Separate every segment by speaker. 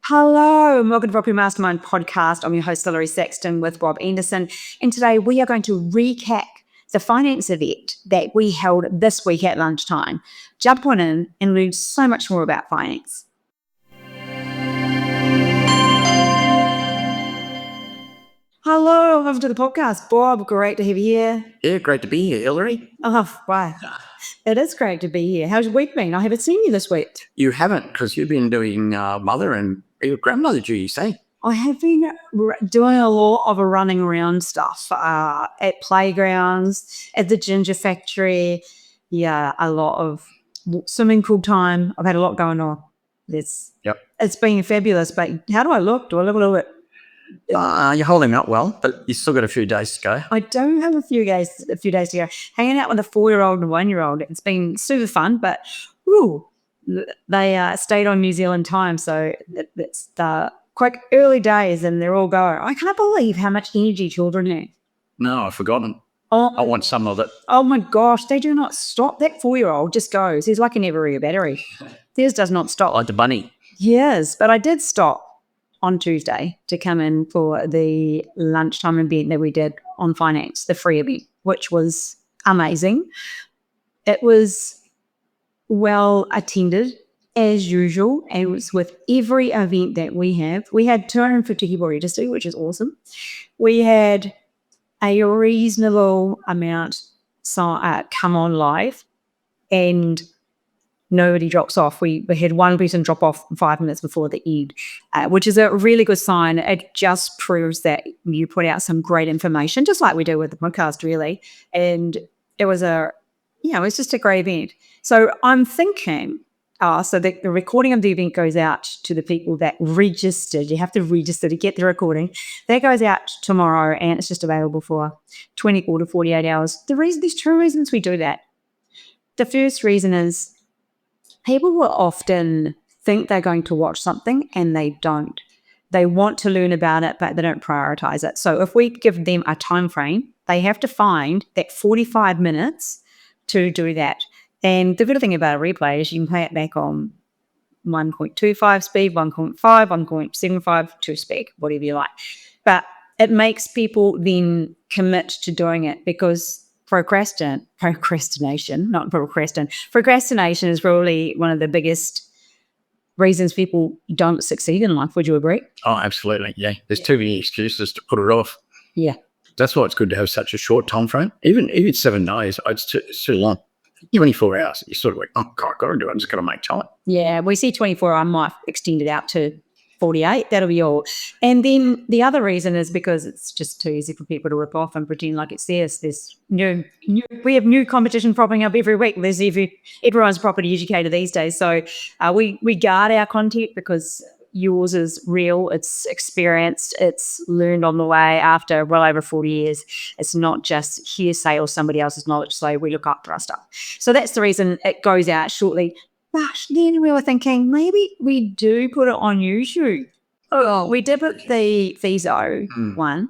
Speaker 1: Hello and welcome to Property Mastermind Podcast. I'm your host, Hilary Saxton with Bob Andersen. And today we are going to recap the finance event that we held this week at lunchtime. Jump on in and learn so much more about finance. Hello, welcome to the podcast. Bob, great to have you here.
Speaker 2: Yeah, great to be here, Hilary.
Speaker 1: Oh, wow. It is great to be here. How's your week been? I haven't seen you this week.
Speaker 2: You haven't, because you've been doing mother and your grandmother duty, say.
Speaker 1: I have been doing a lot of running around stuff at playgrounds, at the ginger factory. Yeah, a lot of swimming pool time. I've had a lot going on. It's been fabulous. But how do I look? Do I look a little bit?
Speaker 2: You're holding up well, but you still got a few days to go.
Speaker 1: I do have a few days to go. Hanging out with a 4-year-old and a 1-year-old. It's been super fun, but they stayed on New Zealand time, so it's the quick early days, and they're all going. I can't believe how much energy children have.
Speaker 2: No, I've forgotten.
Speaker 1: Oh,
Speaker 2: I want some of it.
Speaker 1: Oh my gosh, they do not stop. That 4-year-old just goes. He's like a never-rear battery. Theirs does not stop.
Speaker 2: Like the bunny.
Speaker 1: Yes, but I did stop on Tuesday to come in for the lunchtime event that we did on finance, the free event, which was amazing. It was well attended as usual, and it was with every event that we have. We had 250 people registered, which is awesome. We had a reasonable amount come on live, and nobody drops off. We had one person drop off 5 minutes before the end, which is a really good sign. It just proves that you put out some great information, just like we do with the podcast, really. And it was just a great event. So I'm thinking, so the recording of the event goes out to the people that registered. You have to register to get the recording. That goes out tomorrow, and it's just available for 24 to 48 hours. There's two reasons we do that. The first reason is people will often think they're going to watch something and they don't. They want to learn about it, but they don't prioritize it. So if we give them a time frame, they have to find that 45 minutes to do that. And the good thing about a replay is you can play it back on 1.25 speed, 1.5, 1.75, 2 speed, whatever you like. But it makes people then commit to doing it, because procrastination is probably one of the biggest reasons people don't succeed in life. Would you agree?
Speaker 2: Oh, absolutely. Yeah. There's too many excuses to put it off.
Speaker 1: Yeah.
Speaker 2: That's why it's good to have such a short time frame. Even 7 days, it's too long. 24 hours, you sort of like, oh, God, I've got to do it. I'm just going to make time.
Speaker 1: Yeah, we see 24. I might extend it out to 48. That'll be all. And then the other reason is because it's just too easy for people to rip off and pretend like it's theirs. There's we have new competition popping up every week. Everyone's property educator these days. So we guard our content because yours is real, it's experienced, it's learned on the way after well over 40 years. It's not just hearsay or somebody else's knowledge, so we look after our stuff. So that's the reason it goes out shortly. But then we were thinking maybe we do put it on YouTube. Oh, we did put the Feeso one,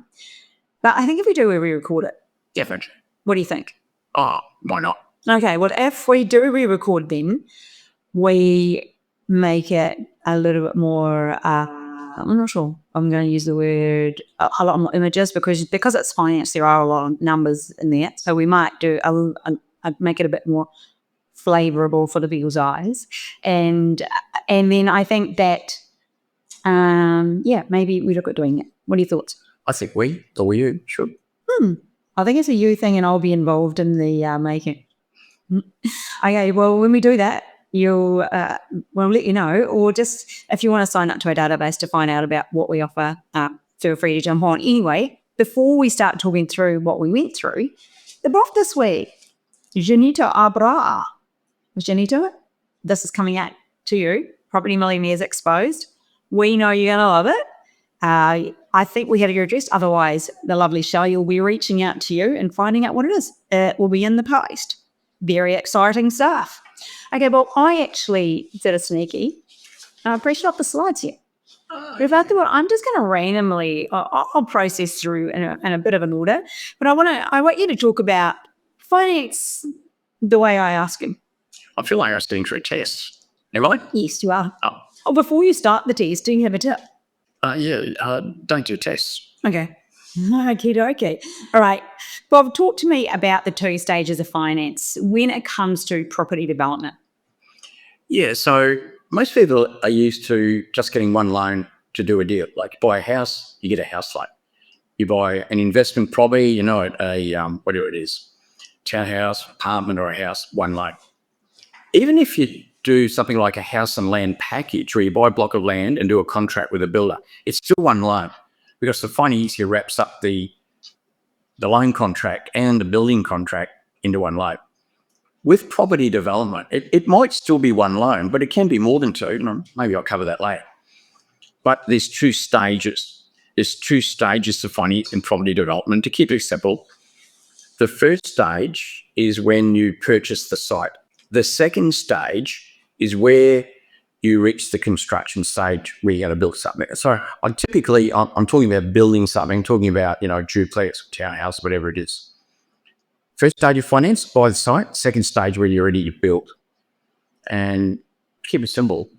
Speaker 1: but I think if we do, we re-record it.
Speaker 2: Definitely.
Speaker 1: What do you think?
Speaker 2: Oh, why not?
Speaker 1: Okay, well, if we do re-record them, we make it a little bit more, I'm not sure I'm going to use the word, a lot more images, because it's finance, there are a lot of numbers in there. So we might do make it a bit more flavorable for the people's eyes. And then I think that, maybe we look at doing it. What are your thoughts?
Speaker 2: I think we, or you, should.
Speaker 1: I think it's a you thing, and I'll be involved in the making. Okay, well, when we do that, we'll let you know, or just if you want to sign up to our database to find out about what we offer, feel free to jump on. Anyway, before we start talking through what we went through, the book this week, Janita Abraha. Janita, this is coming out to you, Property Millionaires Exposed. We know you're going to love it. I think we had your address. Otherwise, the lovely Shelley will be reaching out to you and finding out what it is. It will be in the post. Very exciting stuff. Okay, well, I actually did a sneaky. I printed off the slides here. If I thought, I'm just going to randomly, I'll process through in a bit of an order, but I want you to talk about finance the way I ask him.
Speaker 2: I feel like I was getting through tests. Am I?
Speaker 1: Yes, you are.
Speaker 2: Oh,
Speaker 1: Oh, before you start the test, do you have a tip?
Speaker 2: Don't do tests.
Speaker 1: Okay. Okay. All right. Bob, talk to me about the 2 stages of finance when it comes to property development.
Speaker 2: Yeah, so most people are used to just getting one loan to do a deal. Like, you buy a house, you get a house loan. You buy an investment property, whatever it is, townhouse, apartment, or a house, one loan. Even if you do something like a house and land package, where you buy a block of land and do a contract with a builder, it's still one loan, because the financier wraps up the loan contract and the building contract into one loan. With property development, it might still be one loan, but it can be more than 2. And maybe I'll cover that later. But there's 2 stages. There's 2 stages of finance in property development. To keep it simple, the first stage is when you purchase the site. The second stage is where you reach the construction stage where you're going to build something. So I'm talking about building something, talking about, duplex, townhouse, whatever it is. First stage of finance, buy the site. Second stage, where you're ready to build. And keep it simple,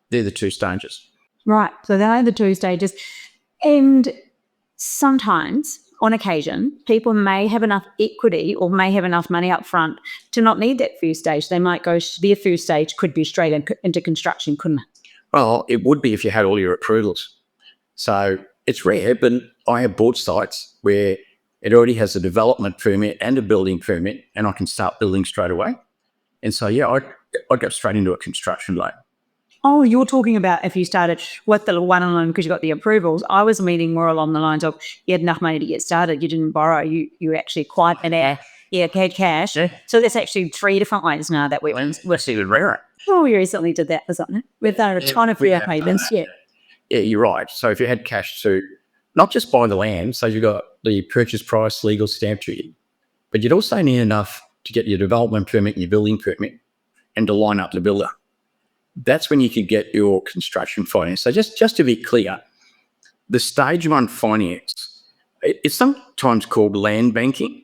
Speaker 2: they're the 2 stages.
Speaker 1: Right. So they are the 2 stages. And sometimes, on occasion, people may have enough equity or may have enough money up front to not need that first stage. They might go, their first stage could be straight into construction, couldn't it?
Speaker 2: Well, it would be if you had all your approvals. So it's rare, but I have bought sites where it already has a development permit and a building permit, and I can start building straight away. And so, I'd go straight into a construction loan.
Speaker 1: Oh, you're talking about if you started with the one loan because you got the approvals. I was meaning more along the lines of you had enough money to get started. You didn't borrow. You actually acquired it. Yeah, paid cash. Yeah. So there's actually 3 different ways now that we went.
Speaker 2: We're even rarer.
Speaker 1: Oh, we recently did that for something. We've done a ton of free payments. Yeah.
Speaker 2: Yeah, you're right. So if you had cash to not just buy the land, so you've got the purchase price, legal stamp duty, but you'd also need enough to get your development permit and your building permit and to line up the builder. That's when you could get your construction finance. So just to be clear, the stage 1 finance, it's sometimes called land banking.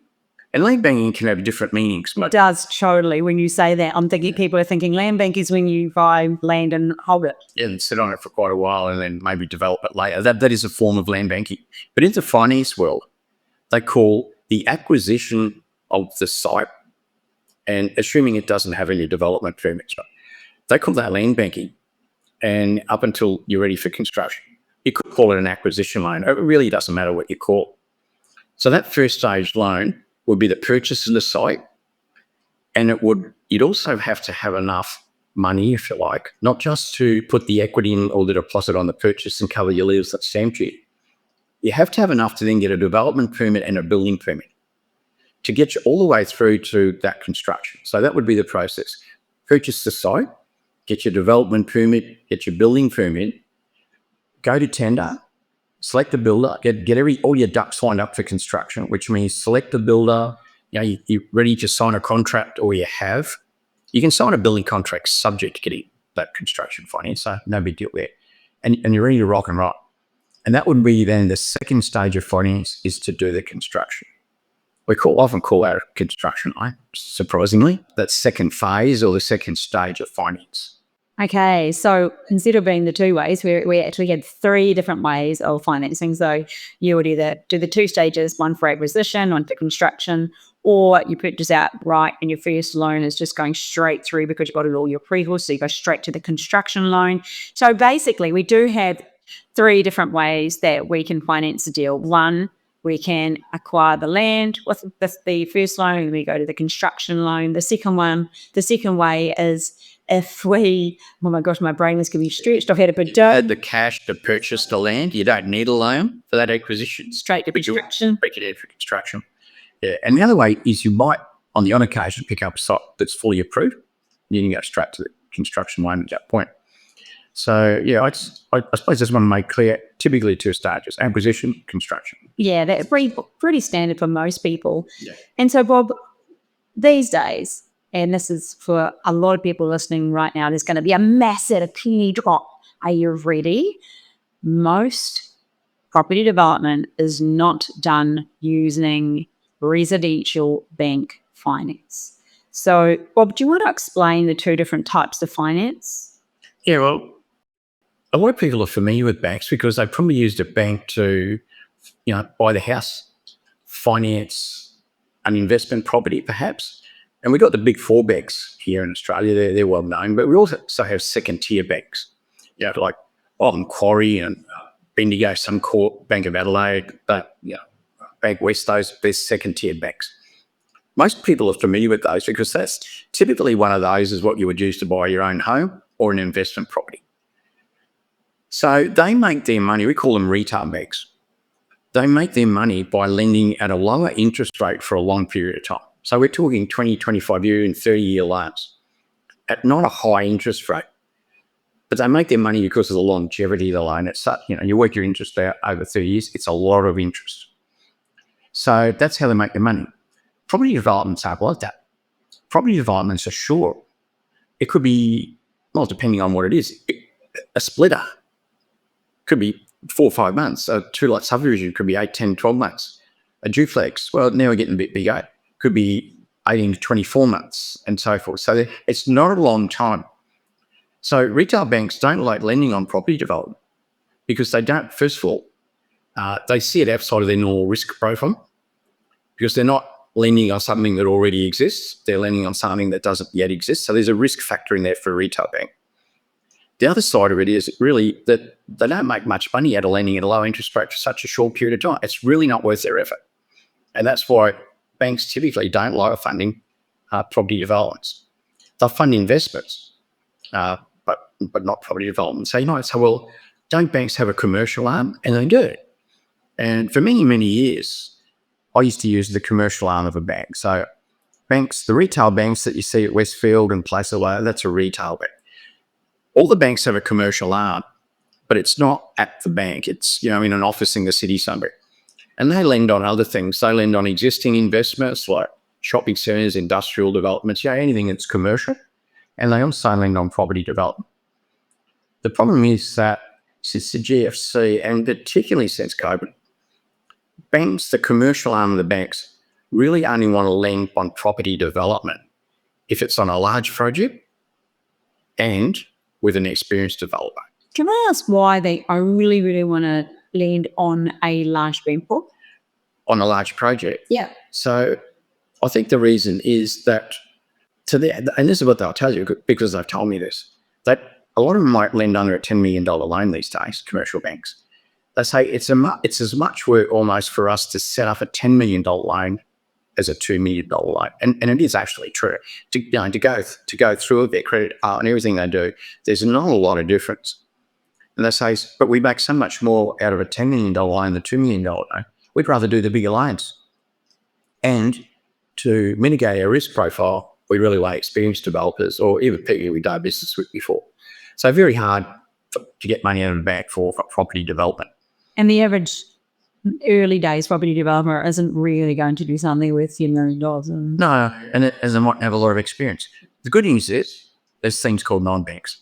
Speaker 2: And land banking can have different meanings.
Speaker 1: It does, totally. When you say that, I'm thinking people are thinking land bank is when you buy land and hold it.
Speaker 2: Yeah, and sit on it for quite a while and then maybe develop it later. That is a form of land banking. But in the finance world, they call the acquisition of the site, and assuming it doesn't have any development permits, they call that land banking. And up until you're ready for construction, you could call it an acquisition loan. It really doesn't matter what you call it. So that first stage loan would be the purchase of the site, and you'd also have to have enough money, if you like, not just to put the equity in or the deposit on the purchase and cover your legal stamp duty. You have to have enough to then get a development permit and a building permit to get you all the way through to that construction. So that would be the process. Purchase the site, get your development permit, get your building permit, go to tender, select the builder, get all your ducks lined up for construction, which means select the builder. You're ready to sign a contract, or you have. You can sign a building contract subject to getting that construction finance, so no big deal there. And you're ready to rock and roll. And that would be then the second stage of finance, is to do the construction. We often call our construction loan, surprisingly, that second phase or the second stage of finance.
Speaker 1: Okay, so instead of being the 2 ways, we actually had 3 different ways of financing. So you would either do the 2 stages, one for acquisition, one for construction, or you purchase outright and your first loan is just going straight through because you've got all your approvals, so you go straight to the construction loan. So basically, we do have 3 different ways that we can finance a deal. One, we can acquire the land with the first loan, and we go to the construction loan. The second way is if we, oh my gosh, my brain was getting stretched. I've had a bit
Speaker 2: of the cash to purchase the land. You don't need a loan for that acquisition.
Speaker 1: Straight to construction.
Speaker 2: Break it in for construction. Yeah. And the other way is you might, on the odd occasion, pick up a site that's fully approved. And you can go straight to the construction loan at that point. So, I suppose I just want to make clear, typically 2 stages, acquisition, construction.
Speaker 1: Yeah, that's pretty standard for most people.
Speaker 2: Yeah.
Speaker 1: And so, Bob, these days, and this is for a lot of people listening right now, there's going to be a massive penny drop. Are you ready? Most property development is not done using residential bank finance. So, Bob, do you want to explain the 2 different types of finance?
Speaker 2: Yeah, well, a lot of people are familiar with banks because they probably used a bank to, buy the house, finance an investment property perhaps. And we've got the big four banks here in Australia. They're well known, but we also have second tier banks, like Macquarie and Bendigo, Suncorp, Bank of Adelaide, but Bank West, they're second tier banks. Most people are familiar with those because that's typically one of those is what you would use to buy your own home or an investment property. So they make their money, we call them retail banks. They make their money by lending at a lower interest rate for a long period of time. So we're talking 20, 25-year and 30-year loans at not a high interest rate. But they make their money because of the longevity of the loan. It's such, you work your interest out over 30 years, it's a lot of interest. So that's how they make their money. Property developments aren't like that. Property developments are short. It could be, well, depending on what it is, a splitter could be 4 or 5 months. A two-lot subdivision could be 8, 10, 12 months. A duplex, well, now we're getting a bit bigger, could be 18 to 24 months and so forth. So it's not a long time. So retail banks don't like lending on property development because they don't, first of all, they see it outside of their normal risk profile because they're not lending on something that already exists. They're lending on something that doesn't yet exist. So there's a risk factor in there for a retail bank. The other side of it is really that they don't make much money out of lending at a low interest rate for such a short period of time. It's really not worth their effort. And that's why banks typically don't like funding property developments. They'll fund investments, but not property development. So you might say, well, don't banks have a commercial arm? And they do. And for many, many years, I used to use the commercial arm of a bank. So banks, the retail banks that you see at Westfield and places like that, that's a retail bank. All the banks have a commercial arm, but it's not at the bank. It's, in an office in the city somewhere. And they lend on other things. They lend on existing investments like shopping centres, industrial developments, anything that's commercial. And they also lend on property development. The problem is that since the GFC, and particularly since COVID, banks, the commercial arm of the banks, really only want to lend on property development if it's on a large project and with an experienced developer.
Speaker 1: Can I ask why they only really want to lend on a large beam pool?
Speaker 2: On a large project?
Speaker 1: Yeah.
Speaker 2: So I think the reason is that and this is what they'll tell you because they've told me this, that a lot of them might lend under a $10 million loan these days, commercial banks. They say it's as much work almost for us to set up a $10 million loan as a $2 million loan. And it is actually true. To go through their credit and everything they do, there's not a lot of difference. And they say, but we make so much more out of a $10 million loan than a $2 million loan. We'd rather do the bigger loans. And to mitigate our risk profile, we really like experienced developers or even people we've done business with before. So very hard to get money out of the bank for property development.
Speaker 1: And the average early days property developer isn't really going to do something with $1 million.
Speaker 2: No, and they might have a lot of experience. The good news is there's things called non-banks,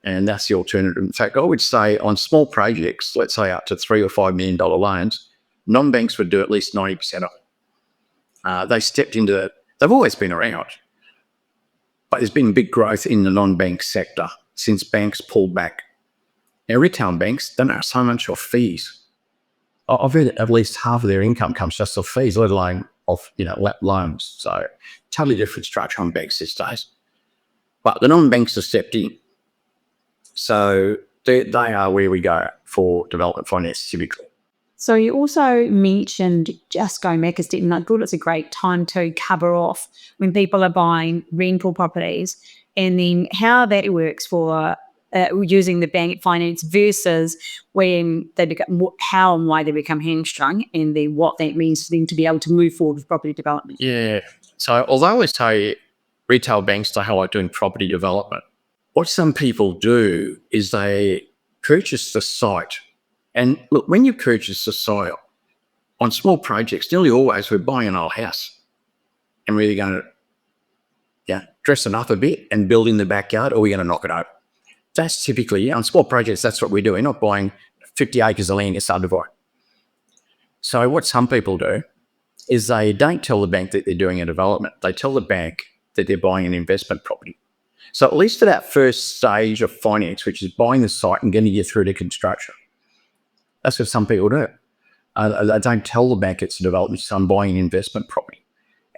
Speaker 2: and that's the alternative. In fact, I would say on small projects, let's say up to $3 or $5 million loans, non-banks would do at least 90% of it. They stepped into that. They've always been around, but there's been big growth in the non-bank sector since banks pulled back. Now, retail banks don't have so much off fees. I've heard at least half of their income comes just off fees, let alone off, loans. So totally different structure on banks these days. But the non-banks are stepped in. So they are where we go for development finance typically.
Speaker 1: So you also mentioned just going back a step, and I thought it's a great time to cover off when people are buying rental properties and then how that works for using the bank finance versus when they become, how and why they become hamstrung, and then what that means for them to be able to move forward with property development.
Speaker 2: Yeah. So although I always say retail banks don't like doing property development, what some people do is they purchase the site. And look, when you purchase the site on small projects, nearly always we're buying an old house and we're either going to dress it up a bit and build in the backyard, or we're going to knock it over. That's typically, on small projects, that's what we do. We're not buying 50 acres of land to subdivide. So what some people do is they don't tell the bank that they're doing a development. They tell the bank that they're buying an investment property. So at least for that first stage of finance, which is buying the site and getting you through to construction, that's what some people do. They don't tell the bank it's a development, so I'm buying an investment property.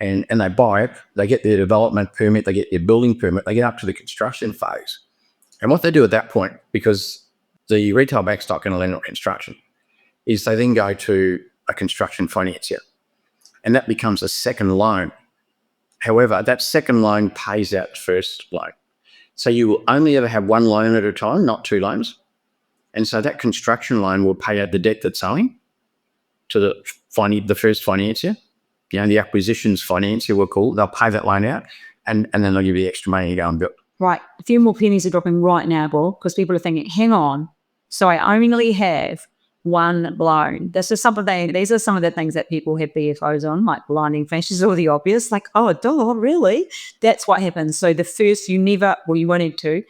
Speaker 2: And they buy it, they get their development permit, they get their building permit, they get up to the construction phase. And what they do at that point, because the retail bank's not going to lend on construction, is they then go to a construction financier. And that becomes a second loan. However, that second loan pays out first loan. So you will only ever have one loan at a time, not two loans. And so that construction loan will pay out the debt that's owing to the first financier. The acquisitions financier, we'll call it. They'll pay that loan out and then they'll give you the extra money to go and build.
Speaker 1: Right. A few more pennies are dropping right now, Bob, because people are thinking, hang on, so I only have one loan. These are some of the things that people have BFOs on, like blinding flashes or the obvious, like, oh, duh, really? That's what happens. So the first, you wanted to,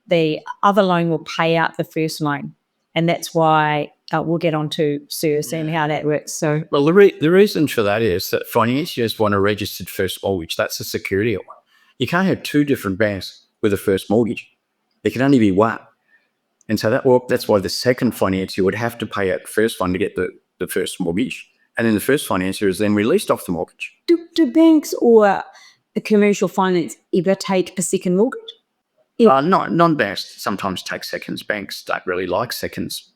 Speaker 1: the other loan will pay out the first loan. And that's why we'll get on to Sirius and how that works. So,
Speaker 2: well, the reason for that is that financiers want a registered first mortgage. That's a security one. You can't have two different banks with a first mortgage. There can only be one. And so that's why the second financier would have to pay out the first one to get the first mortgage. And then the first financier is then released off the mortgage.
Speaker 1: Do banks or the commercial finance ever take a second mortgage?
Speaker 2: Non-banks sometimes take seconds. Banks don't really like seconds.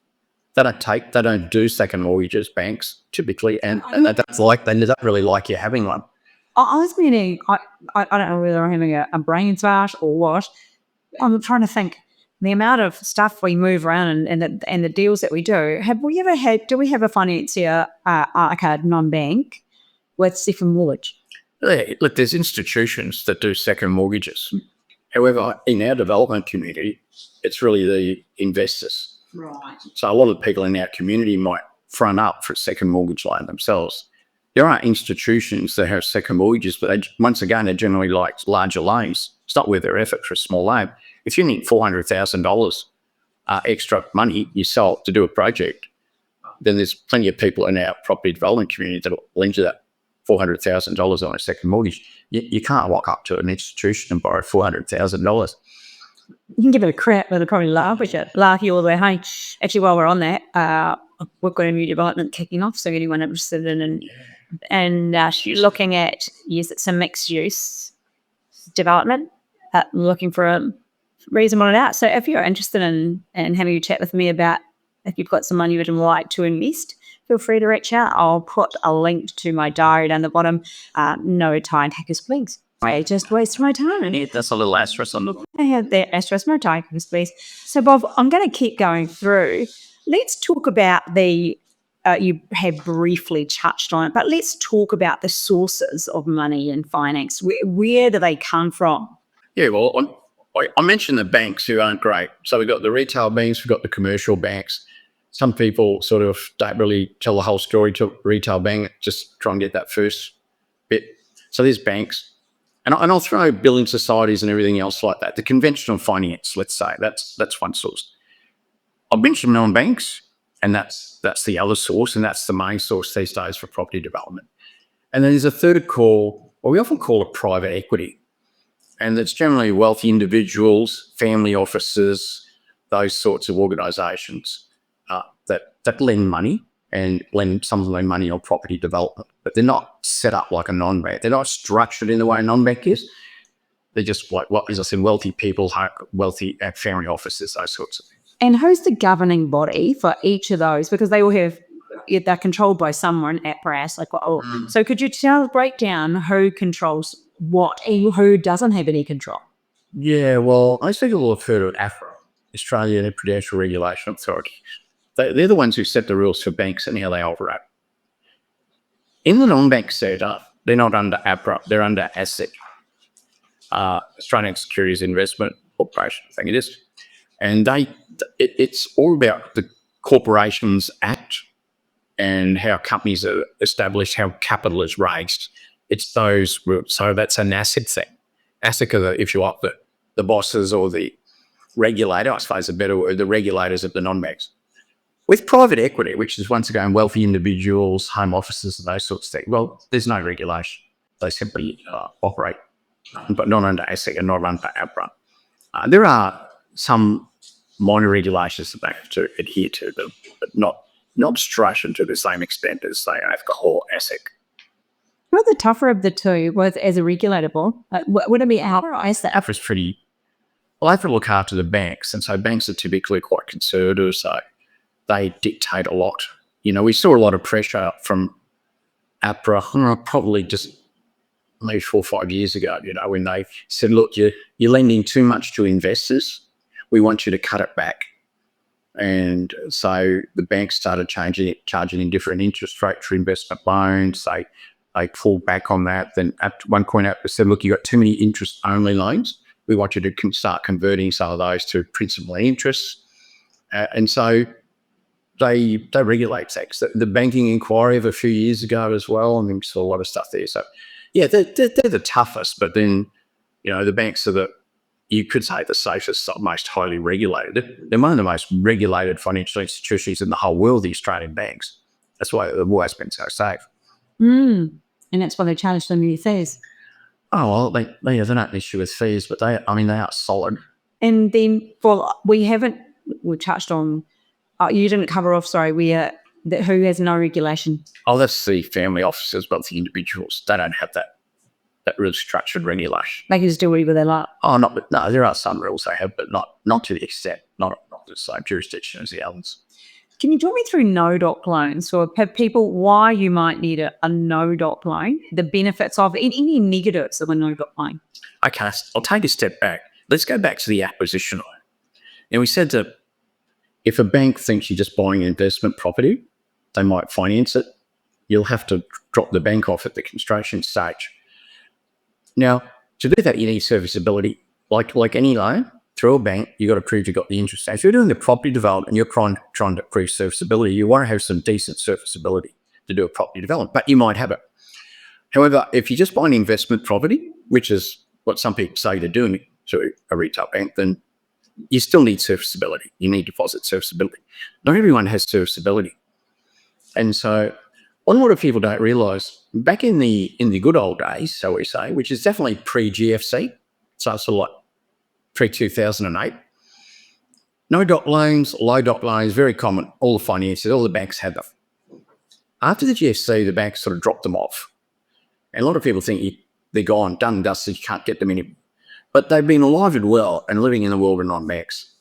Speaker 2: They don't do second mortgages, banks, typically, and they don't really like you having one.
Speaker 1: I was meaning, I don't know whether I'm having a brain fart or what. I'm trying to think the amount of stuff we move around and the deals that we do. Do we have a financier, like a non-bank, with second mortgage?
Speaker 2: Yeah, look, there's institutions that do second mortgages. However, in our development community, it's really the investors.
Speaker 1: Right.
Speaker 2: So a lot of people in our community might front up for a second mortgage loan themselves. There are institutions that have second mortgages, but they're generally like larger loans. It's not worth their effort for a small loan. If you need $400,000 extra money yourself to do a project, then there's plenty of people in our property development community that will lend you that $400,000 on a second mortgage. You can't walk up to an institution and borrow $400,000.
Speaker 1: You can give it a crap, but they'll probably laugh you all the way home. Actually, while we're on that, we've got a new development kicking off, so anyone interested in looking at, yes, it's a mixed use development, looking for a reasonable amount. So if you're interested in having a chat with me about if you've got some money you'd like to invest, feel free to reach out. I'll put a link to my diary down the bottom. No time hackers, please. I just waste my time.
Speaker 2: Yeah, that's a little asterisk on the...
Speaker 1: I have the asterisk, no time hackers, please. So, Bob, I'm going to keep going through. Let's talk about you have briefly touched on it, but let's talk about the sources of money in finance. Where do they come from?
Speaker 2: Yeah, well, I mentioned the banks who aren't great. So we've got the retail banks, we've got the commercial banks. Some people sort of don't really tell the whole story to a retail bank, just try and get that first bit. So there's banks. And I'll throw building societies and everything else like that. The conventional finance, let's say, that's one source. I mentioned non-banks, and that's the other source, and that's the main source these days for property development. And then there's a third call, what we often call a private equity. And it's generally wealthy individuals, family offices, those sorts of organisations that lend money, and some of them lend money on property development, but they're not set up like a non-bank. They're not structured in the way a non-bank is. They're just like, as I said, wealthy people, wealthy family offices, those sorts of things.
Speaker 1: And who's the governing body for each of those? Because they all have, they're controlled by someone, APRA, ASIC. So could you break down who controls what and who doesn't have any control?
Speaker 2: Yeah, well, I think you'll have heard of APRA, Australian Prudential Regulation Authority. They're the ones who set the rules for banks and how they operate. In the non-bank sector, they're not under APRA, they're under ASIC, Australian Securities Investment Corporation, I think it is. And it's all about the Corporations Act and how companies are established, how capital is raised. It's those, so that's an ASIC thing. ASIC are, if you like, the bosses or the regulator, I suppose a better word, the regulators of the non-banks. With private equity, which is once again wealthy individuals, home offices and those sorts of things, well, there's no regulation. They simply operate, but not under ASIC and not under APRA. There are some minor regulations that they have to adhere to, but not stringent to the same extent as, say, alcohol or ASIC.
Speaker 1: What's the tougher of the two was as a regulator? Would it be APRA or ASIC?
Speaker 2: APRA's pretty... Well, APRA look after the banks, and so banks are typically quite conservative, so they dictate a lot. We saw a lot of pressure from APRA probably just maybe 4 or 5 years ago, when they said, look, you're lending too much to investors. We want you to cut it back. And so the banks started charging in different interest rates for investment loans. They pulled back on that. Then at one point APRA said, look, you've got too many interest-only loans. We want you to start converting some of those to principal and interest. And so they regulate that. The banking inquiry of a few years ago as well, and we saw a lot of stuff there. So, yeah, they're the toughest, but then, the banks are you could say the safest, most highly regulated. They're one of the most regulated financial institutions in the whole world, the Australian banks. That's why they've always been so safe.
Speaker 1: And that's why they charge them new fees.
Speaker 2: Oh, well, they're not an issue with fees, but they are solid.
Speaker 1: And then, we touched on, you didn't cover off, sorry, who has no regulation?
Speaker 2: Oh, that's the family offices, but the individuals, they don't have that really structured regulation.
Speaker 1: They can just do whatever they like.
Speaker 2: Oh, no, there are some rules they have, but not to the extent, not the same jurisdiction as the others.
Speaker 1: Can you talk me through no-doc loans for people, why you might need a no-doc loan, the benefits of it, any negatives of a no-doc loan?
Speaker 2: Okay, I'll take a step back. Let's go back to the acquisition loan. Now, we said that if a bank thinks you're just buying an investment property, they might finance it. You'll have to drop the bank off at the construction stage. Now, to do that, you need serviceability. Like any loan, through a bank, you've got to prove you've got the interest. Now, if you're doing the property development and you're trying to prove serviceability, you want to have some decent serviceability to do a property development, but you might have it. However, if you just buy an investment property, which is what some people say they're doing to a retail bank, then you still need serviceability. You need deposit serviceability. Not everyone has serviceability. And so what a lot of people don't realise, back in the good old days, so we say, which is definitely pre-GFC, so it's sort of like pre-2008, no-doc loans, low-doc loans, very common. All the financiers, all the banks had them. After the GFC, the banks sort of dropped them off. And a lot of people think they're gone, done and dusted, you can't get them anymore. But they've been alive and well and living in the world of non-banks.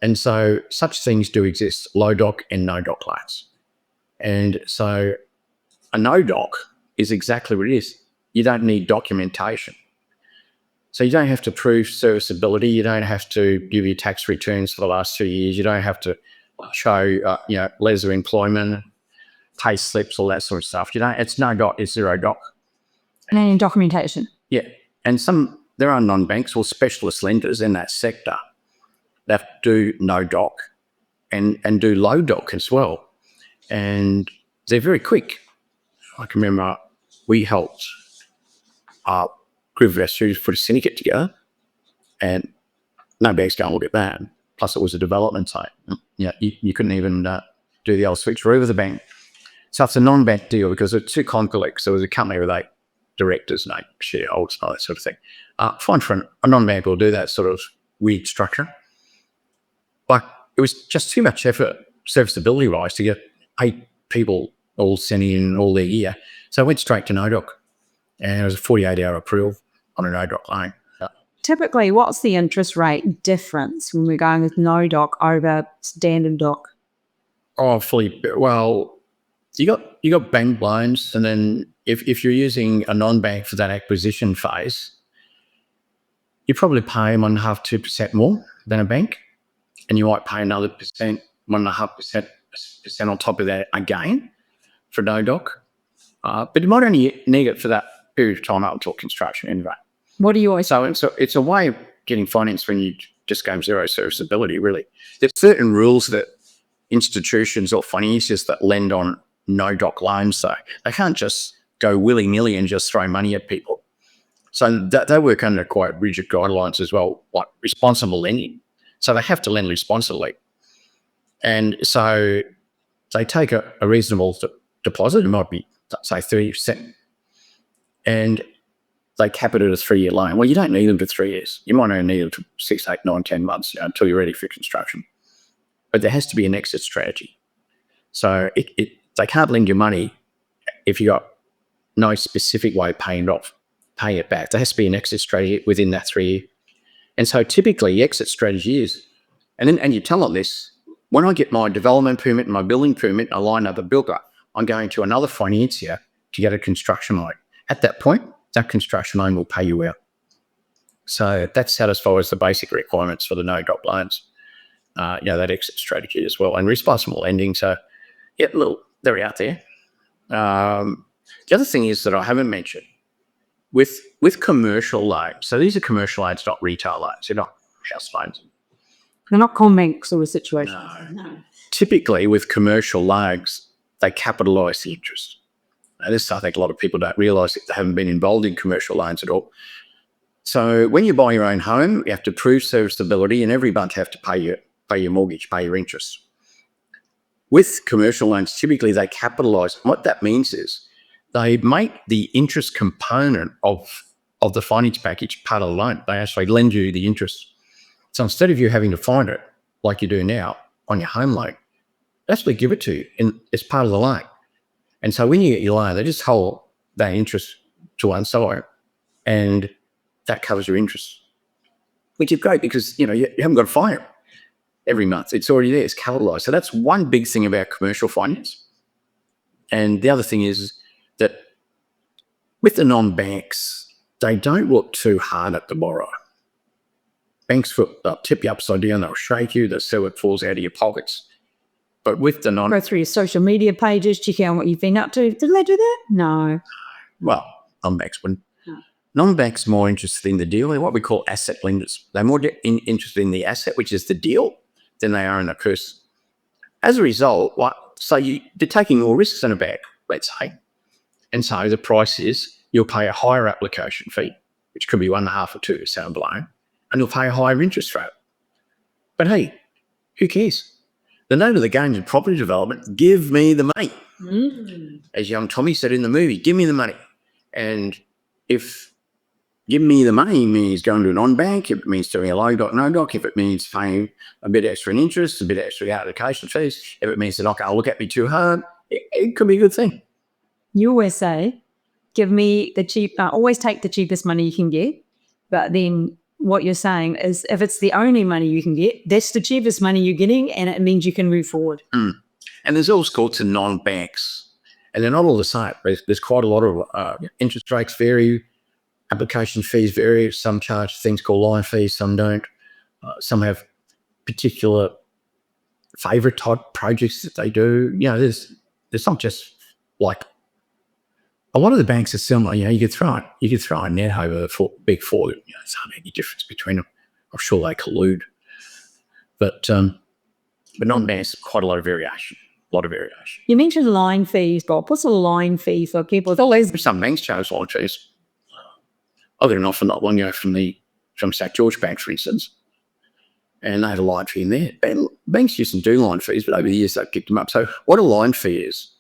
Speaker 2: And so such things do exist, low-doc and no-doc loans. And so a no-doc is exactly what it is. You don't need documentation. So you don't have to prove serviceability. You don't have to give your tax returns for the last 2 years. You don't have to show, letters of employment, pay slips, all that sort of stuff. It's no-doc, it's zero-doc.
Speaker 1: And any documentation.
Speaker 2: Yeah. And there are non-banks or specialist lenders in that sector that do no-doc and do low-doc as well. And they're very quick. I can remember we helped a group of investors put a syndicate together, and no banks go and look at that. Plus, it was a development site. You couldn't even do the old switcheroo with the bank. So it's a non-bank deal because it's too complex. So it was a company with 8 directors and 8 shareholders and all that sort of thing. Fine for a non-bank will do that sort of weird structure. But it was just too much effort, serviceability-wise, to get 8 people all sending in all their year. So I went straight to no-doc, and it was a 48-hour approval on a no-doc loan.
Speaker 1: Typically, what's the interest rate difference when we're going with no-doc over standard doc?
Speaker 2: Oh, well, you got bank loans, and then if you're using a non-bank for that acquisition phase, you probably pay 1.5%, 2% more than a bank, and you might pay another 1.5% on top of that again for no-doc. But you might only need it for that period of time up until construction anyway.
Speaker 1: What do you always...
Speaker 2: So it's a way of getting finance when you just go zero serviceability, really. There's certain rules that institutions or financiers that lend on no-doc loans, so they can't just go willy-nilly and just throw money at people. So they work under quite rigid guidelines as well, like responsible lending. So they have to lend responsibly. And so they take a reasonable deposit. It might be, say, 30%. And they cap it at a 3-year loan. Well, you don't need them for 3 years. You might only need them for 6, 8, 9, 10 months, until you're ready for construction. But there has to be an exit strategy. So they can't lend you money if you got no specific way of paying it back. There has to be an exit strategy within that 3 year. And so typically the exit strategy is, and you tell them this, when I get my development permit and my building permit and I line up a builder, I'm going to another financier to get a construction loan. At that point, that construction loan will pay you out. So that satisfies the basic requirements for the no-drop loans, that exit strategy as well, and responsible lending. So, yeah, they're out there. The other thing is that I haven't mentioned, with commercial loans, so these are commercial loans, not retail loans. They're not house loans.
Speaker 1: They're not Combank sort of situations.
Speaker 2: No. Typically, with commercial loans, they capitalise the interest. Now, this I think a lot of people don't realise that they haven't been involved in commercial loans at all. So when you buy your own home, you have to prove serviceability, and every month you have to pay your mortgage, pay your interest. With commercial loans, typically they capitalise. What that means is they make the interest component of the finance package part of the loan. They actually lend you the interest. So instead of you having to find it like you do now on your home loan, they actually give it to you as part of the loan. And so when you get your loan, they just hold that interest to one side, and that covers your interest, which is great because, you haven't got to find it every month. It's already there. It's capitalised. So that's one big thing about commercial finance. And the other thing is that with the non-banks, they don't look too hard at the borrower. Banks they'll tip you upside down. They'll shake you. They'll see what falls out of your pockets. But with the
Speaker 1: Go through your social media pages, check out what you've been up to. Did they do that? No.
Speaker 2: Well, non-banks wouldn't. No. Non-banks more interested in the deal. They're what we call asset lenders. They're more interested in the asset, which is the deal, than they are in the person. As a result, they're taking more risks than a bank, let's say. And so the price is you'll pay a higher application fee, which could be 1.5 or 2, sound blown, and you'll pay a higher interest rate. But hey, who cares? The name of the game in property development, give me the money. As young Tommy said in the movie, give me the money. And if give me the money means going to a non-bank, if it means doing a low doc, no doc, if it means paying a bit extra in interest, a bit extra application fees, if it means they're not going to look at me too hard, it could be a good thing.
Speaker 1: You always say, give me always take the cheapest money you can get. But then what you're saying is if it's the only money you can get, that's the cheapest money you're getting, and it means you can move forward.
Speaker 2: And there's all sorts of non-banks, and they're not all the same. There's quite a lot of interest rates vary, application fees vary. Some charge things called line fees, some don't. Some have particular favourite type projects that they do. There's not just like a lot of the banks are similar. You could throw a net over the big four. There's hardly any difference between them. I'm sure they collude, but non-banks, quite a lot of variation.
Speaker 1: You mentioned line fees, Bob. What's a line fee for people?
Speaker 2: Some banks charge line fees. I got an offer not long ago from St George Bank, for instance, and they had a line fee in there. And banks used to do line fees, but over the years they've picked them up. So what a line fee is,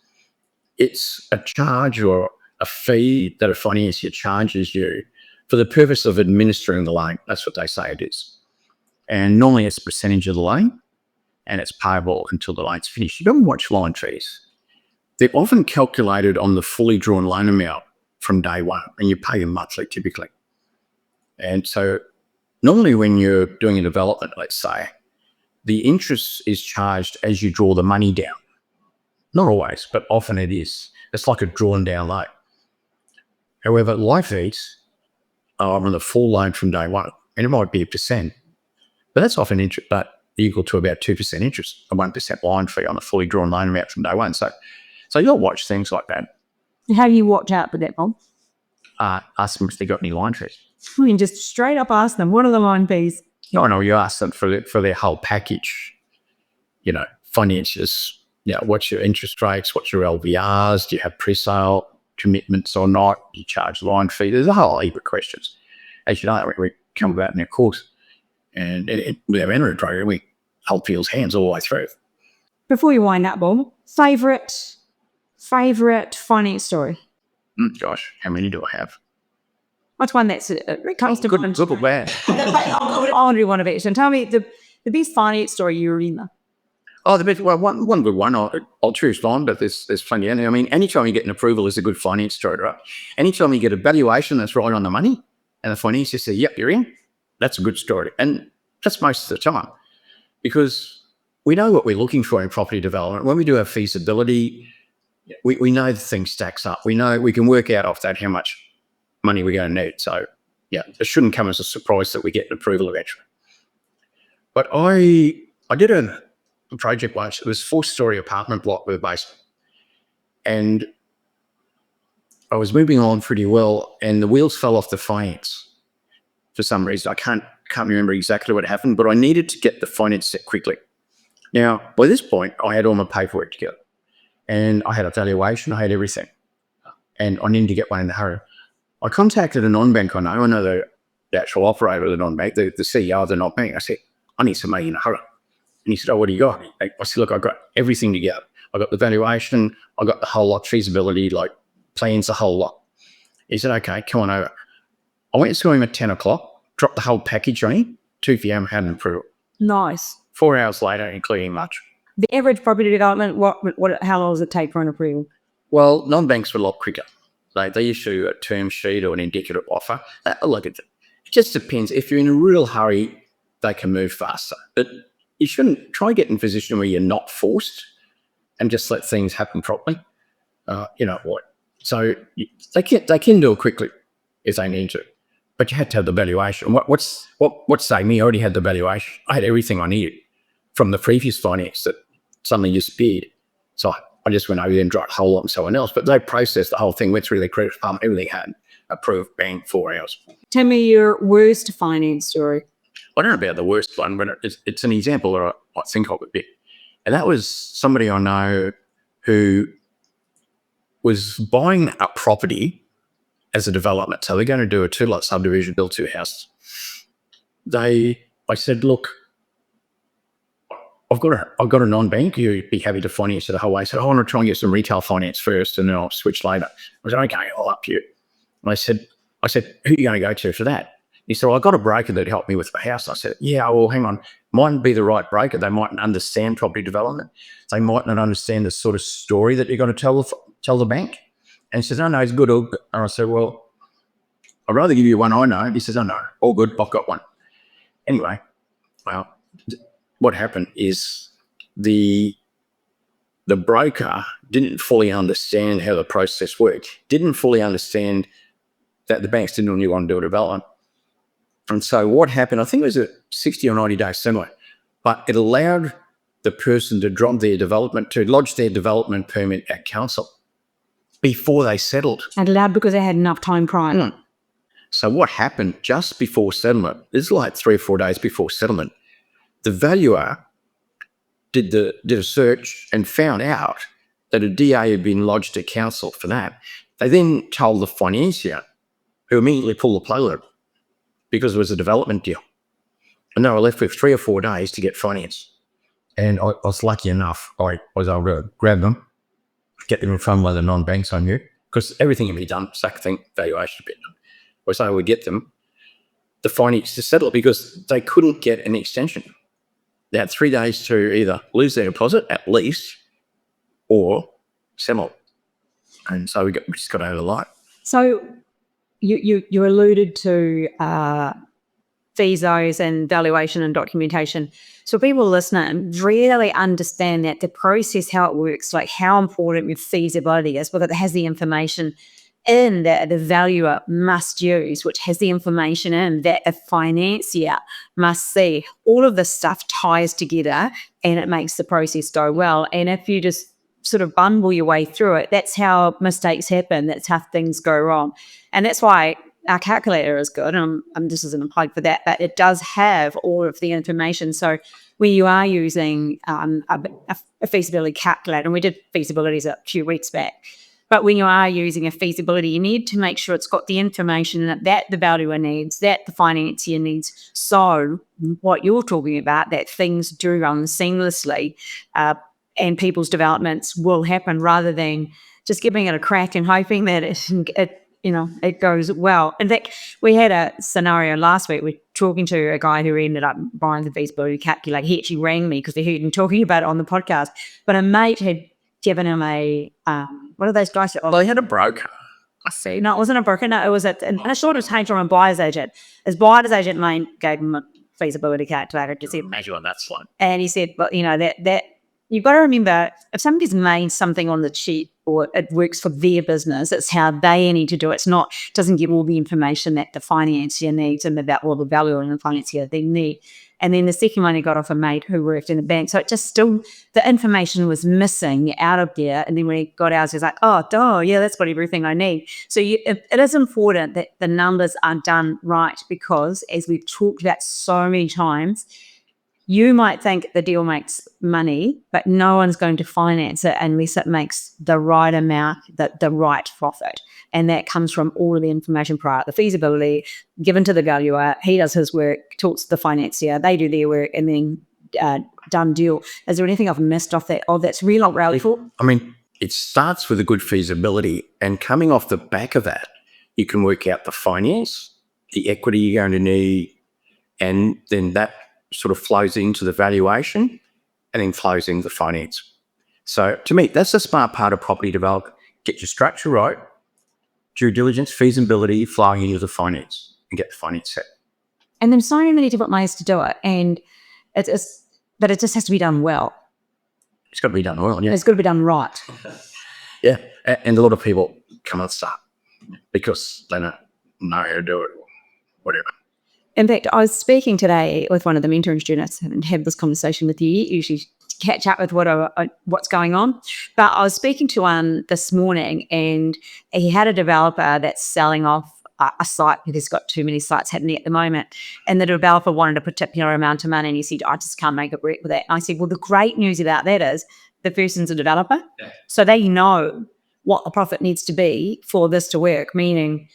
Speaker 2: it's a charge or a fee that a financier charges you for the purpose of administering the loan. That's what they say it is. And normally it's a percentage of the loan, and it's payable until the loan's finished. You don't watch line fees. They're often calculated on the fully drawn loan amount from day one, and you pay them monthly typically. And so normally when you're doing a development, let's say, the interest is charged as you draw the money down. Not always, but often it is. It's like a drawn down loan. However, line fees are on the full loan from day one, and it might be 1%, but that's often equal to about 2% interest, a 1% line fee on a fully drawn loan amount from day one. So you'll watch things like that.
Speaker 1: How do you watch out for that, Bob?
Speaker 2: Ask them if they got any line fees.
Speaker 1: You can just straight up ask them, what are the line fees?
Speaker 2: No, you ask them for their whole package. Financiers. What's your interest rates? What's your LVRs? Do you have pre-sale commitments or not? Do you charge line fee? There's a whole heap of questions. As you know, we come about in our course, and with our entry program, we hold people's hands all the way through.
Speaker 1: Before you wind up, Bob, favourite finance story?
Speaker 2: Gosh, how many do I have?
Speaker 1: What's one that's it comes to
Speaker 2: Good or bad?
Speaker 1: I want to do one of each. And tell me the best finance story you remember.
Speaker 2: Oh, the best, well, one good one. I'll choose one, but there's plenty. I mean, anytime you get an approval is a good finance story, right? Anytime you get a valuation that's right on the money and the financier says, yep, you're in, that's a good story. And that's most of the time because we know what we're looking for in property development. When we do our feasibility, we know the thing stacks up. We know we can work out off that how much money we're going to need. So, yeah, it shouldn't come as a surprise that we get an approval eventually. But I did a project once. It was a 4-story apartment block with a basement. And I was moving on pretty well, and the wheels fell off the finance for some reason. I can't remember exactly what happened, but I needed to get the finance set quickly. Now, by this point, I had all my paperwork together, and I had a valuation, I had everything, and I needed to get one in a hurry. I contacted a non-bank I know the actual operator of the non-bank, the CEO of the non-bank. I said, I need some money in a hurry. And he said, oh, what do you got? I said, look, I've got everything together. I got the valuation, I got the whole lot, feasibility, like plans, the whole lot. He said, okay, come on over. I went to him at 10 o'clock, dropped the whole package on him, 2 p.m, had an approval.
Speaker 1: Nice.
Speaker 2: 4 hours later, including lunch.
Speaker 1: The average property development, how long does it take for an approval?
Speaker 2: Well, non-banks were a lot quicker. They issue a term sheet or an indicative offer. Look, it just depends. If you're in a real hurry, they can move faster. But you shouldn't try get in a position where you're not forced and just let things happen properly. You know what? So they can do it quickly if they need to, but you had to have the valuation. What's saying me? I already had the valuation. I had everything I needed from the previous finance that suddenly disappeared. So I just went over there and dropped a whole lot on someone else. But they processed the whole thing, went through their credit department, everything had approved, bang, 4 hours.
Speaker 1: Tell me your worst finance story.
Speaker 2: I don't know about the worst one, but it's an example that I think of a bit. And that was somebody I know who was buying a property as a development. So they're going to do a 2-lot subdivision, build 2 houses. I said, look, I've got a non-bank. You'd be happy to finance it the whole way. I said, I want to try and get some retail finance first, and then I'll switch later. I said, okay, I'll up you. And I said, who are you going to go to for that? He said, well, I got a broker that helped me with the house. I said, yeah, well, hang on. Mightn't be the right broker. They mightn't understand property development. They might not understand the sort of story that you're going to tell the bank. And he says, no, it's good. And I said, well, I'd rather give you one I know. He says, oh, no, all good. I've got one. Anyway, well, what happened is the broker didn't fully understand how the process worked, didn't fully understand that the banks didn't really want to do a development. And so what happened, I think it was a 60 or 90-day settlement, but it allowed the person to drop their development, to lodge their development permit at council before they settled.
Speaker 1: And allowed because they had enough time prior.
Speaker 2: So what happened just before settlement, this is like 3 or 4 days before settlement, the valuer did a search and found out that a DA had been lodged at council for that. They then told the financier, who immediately pulled the plug because it was a development deal. And they were left with 3 or 4 days to get finance. And I was lucky enough, I was able to grab them, get them in front of one of the non-banks I knew, because everything can be done, valuation a bit. I was able to get them the finance to settle because they couldn't get an extension. They had 3 days to either lose their deposit at least or settle. And so we just got over the line.
Speaker 1: So you alluded to feasos and valuation and documentation. So people listening really understand that the process, how it works, like how important with feasibility is, because it has the information in that the valuer must use, which has the information in that a financier must see. All of this stuff ties together and it makes the process go well. And if you just sort of bumble your way through it, that's how mistakes happen. That's how things go wrong. And that's why our calculator is good. This isn't a plug for that, but it does have all of the information. So when you are using a feasibility calculator, and we did feasibilities a few weeks back, but when you are using a feasibility, you need to make sure it's got the information that the valuer needs, that the financier needs. So what you're talking about, that things do run seamlessly and people's developments will happen rather than just giving it a crack and hoping that it goes well. In fact, we had a scenario last week. We're talking to a guy who ended up buying the feasibility calculator. He actually rang me because he heard him talking about it on the podcast. But a mate had given him a, what are those guys?
Speaker 2: Well, he had a broker.
Speaker 1: I see. No, it wasn't a broker. No, it was and I thought it was from a buyer's agent. His buyer's agent gave him a feasibility calculator. Just said,
Speaker 2: Imagine on that slide.
Speaker 1: and he said, well, that you've got to remember, if somebody's made something on the cheap or it works for their business, it's how they need to do it. It doesn't give all the information that the financier needs and about all the value in the financier they need. And then the second one he got off a mate who worked in the bank. So it just still, the information was missing out of there. And then when he got ours, he was like, oh, yeah, that's got everything I need. So it is important that the numbers are done right because, as we've talked about so many times, you might think the deal makes money, but no one's going to finance it unless it makes the right amount, the right profit. And that comes from all of the information prior, the feasibility given to the valuer. He does his work, talks to the financier, they do their work, and then done deal. Is there anything I've missed off that? That's really not relevant.
Speaker 2: I mean, it starts with a good feasibility, and coming off the back of that, you can work out the finance, the equity you're going to need, and then that sort of flows into the valuation and then flows into the finance. So to me, that's the smart part of property development. Get your structure right, due diligence, feasibility, flowing into the finance and get the finance set.
Speaker 1: And there's so many different ways to do it. And but it just has to be done well.
Speaker 2: It's got to be done well, yeah.
Speaker 1: It's got to be done right.
Speaker 2: Yeah. And a lot of people come and start because they don't know how to do it or whatever.
Speaker 1: In fact, I was speaking today with one of the mentoring students and had this conversation with you. Usually catch up with what's going on. But I was speaking to one this morning and he had a developer that's selling off a site because he's got too many sites happening at the moment. And the developer wanted a particular amount of money and he said, I just can't make it work with that. And I said, well, the great news about that is the person's a developer. Yeah. So they know what the profit needs to be for this to work, meaning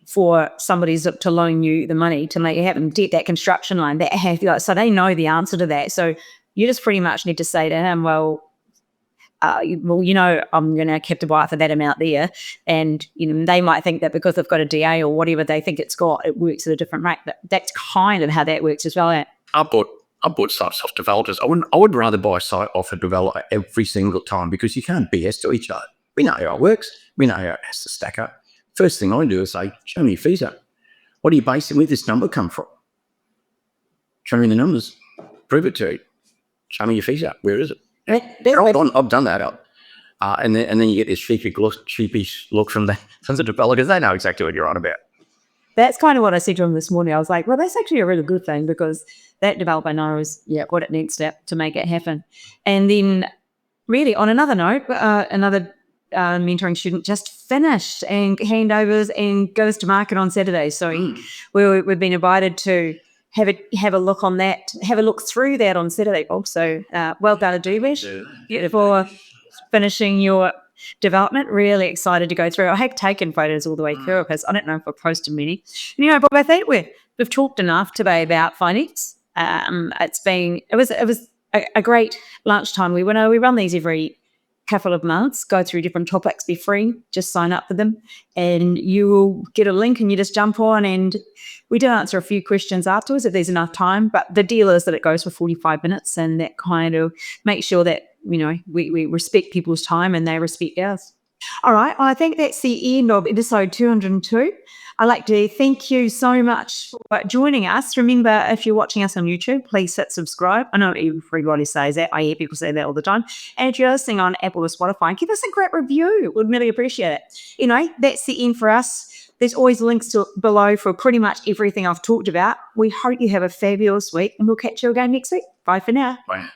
Speaker 1: for somebody to loan you the money to make it happen, get that construction line, so they know the answer to that. So you just pretty much need to say to him, I'm going to keep to buy it for that amount there. And, they might think that because they've got a DA or whatever they think it's got, it works at a different rate. But that's kind of how that works as well.
Speaker 2: I bought sites off developers. I would rather buy a site off a developer every single time because you can't BS to each other. We know how it works. We know how it has to stack up. First thing I do is say, show me your fees up. What are you basing where this number come from? Show me the numbers. Prove it to you. Show me your fees up. Where is it? Hold on, I've done that up. And then you get this sheepish look from the developer because they know exactly what you're on about.
Speaker 1: That's kind of what I said to him this morning. I was like, well, that's actually a really good thing because that developer knows what it needs to make it happen. And then really on another note, another mentoring student just finished and handovers and goes to market on Saturday. So we've been invited to have a look on that, have a look through that on Saturday. Also, well done, Adubish, for finishing your development. Really excited to go through. I have taken photos all the way through because I don't know if I posted many. But I think we've talked enough today about finance. It was a great lunchtime. We run these every couple of months, go through different topics. They're free, just sign up for them and you will get a link and you just jump on, and we do answer a few questions afterwards if there's enough time, but the deal is that it goes for 45 minutes and that kind of makes sure that we respect people's time and they respect ours. All right, well, I think that's the end of episode 202. I'd like to thank you so much for joining us. Remember, if you're watching us on YouTube, please hit subscribe. I know everybody says that. I hear people say that all the time. And if you're listening on Apple or Spotify, give us a great review. We'd really appreciate it. That's the end for us. There's always links below for pretty much everything I've talked about. We hope you have a fabulous week and we'll catch you again next week. Bye for now.
Speaker 2: Bye.